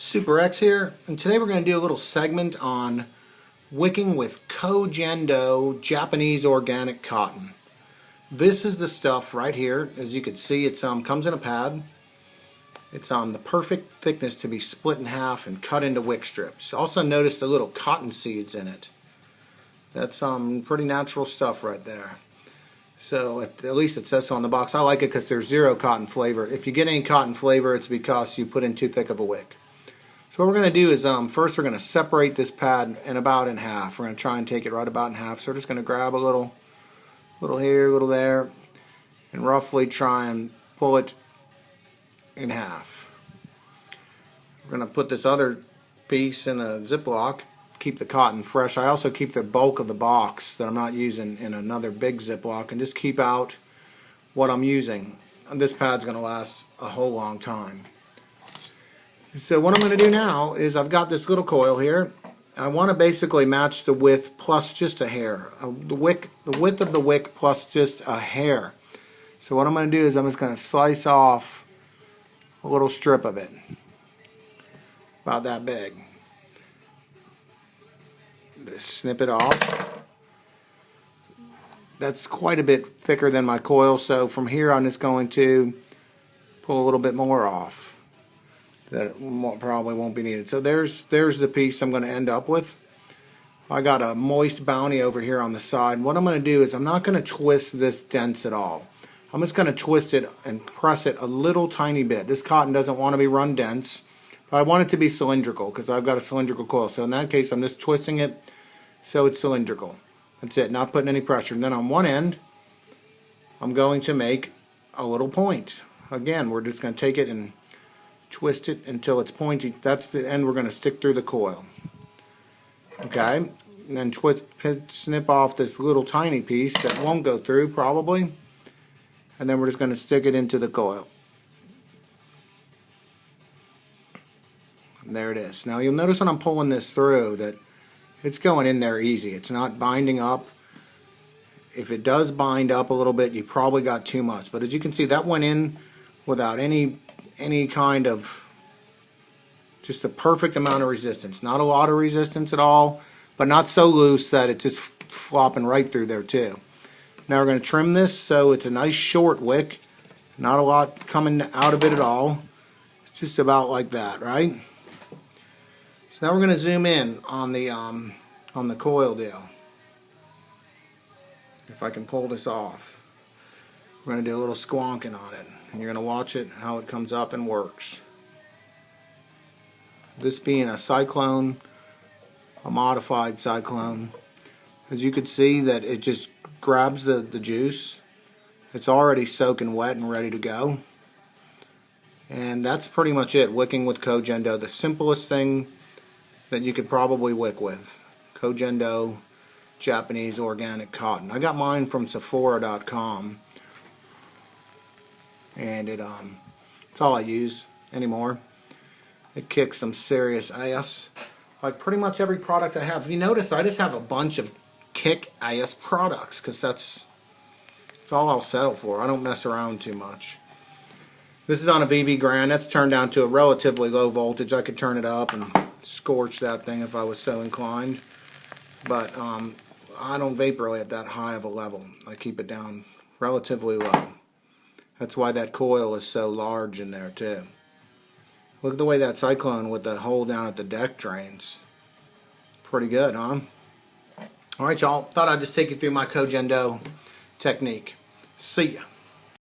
Super X here, and today we're going to do a little segment on wicking with Koh Gen Do Japanese organic cotton. This is the stuff right here. As you can see, it comes in a pad. It's the perfect thickness to be split in half and cut into wick strips. Also notice the little cotton seeds in it. That's pretty natural stuff right there. So at least it says so on the box. I like it because there's zero cotton flavor. If you get any cotton flavor, it's because you put in too thick of a wick. So what we're going to do is first we're going to separate this pad in half. We're going to try and take it right about in half. So we're just going to grab a little here, a little there, and roughly try and pull it in half. We're going to put this other piece in a Ziploc, keep the cotton fresh. I also keep the bulk of the box that I'm not using in another big Ziploc and just keep out what I'm using. And this pad's going to last a whole long time. So what I'm going to do now is I've got this little coil here. I want to basically match the width plus just a hair. The width of the wick plus just a hair. So what I'm going to do is I'm just going to slice off a little strip of it. About that big. Just snip it off. That's quite a bit thicker than my coil, so from here I'm just going to pull a little bit more off. That probably won't be needed. So there's the piece I'm going to end up with. I got a moist bounty over here on the side. What I'm going to do is I'm not going to twist this dense at all. I'm just going to twist it and press it a little tiny bit. This cotton doesn't want to be run dense, but I want it to be cylindrical because I've got a cylindrical coil. So in that case I'm just twisting it so it's cylindrical. That's it, not putting any pressure. And then on one end I'm going to make a little point. Again, we're just going to take it and twist it until it's pointy. That's the end we're going to stick through the coil. Okay, and then snip off this little tiny piece that won't go through probably, and then we're just going to stick it into the coil. And there it is. Now you'll notice when I'm pulling this through that it's going in there easy. It's not binding up. If it does bind up a little bit, you probably got too much. But as you can see, that went in without any kind of, just a perfect amount of resistance. Not a lot of resistance at all, but not so loose that it's just flopping right through there too. Now we're going to trim this so it's a nice short wick. Not a lot coming out of it at all. It's just about like that, right? So now we're going to zoom in on the coil deal. If I can pull this off. We're going to do a little squonking on it. And you're going to watch it, how it comes up and works. This being a cyclone, a modified cyclone. As you can see that it just grabs the juice. It's already soaking wet and ready to go. And that's pretty much it, wicking with Koh Gen Do. The simplest thing that you could probably wick with. Koh Gen Do Japanese organic cotton. I got mine from Sephora.com. And it's all I use anymore. It kicks some serious ass. Like pretty much every product I have. If you notice, I just have a bunch of kick ass products because that's all I'll settle for. I don't mess around too much. This is on a VV Grand. That's turned down to a relatively low voltage. I could turn it up and scorch that thing if I was so inclined. But I don't vaporate at that high of a level. I keep it down relatively low. That's why that coil is so large in there too. Look at the way that cyclone with the hole down at the deck drains. Pretty good, huh? Alright y'all, thought I'd just take you through my Koh Gen Do technique. See ya.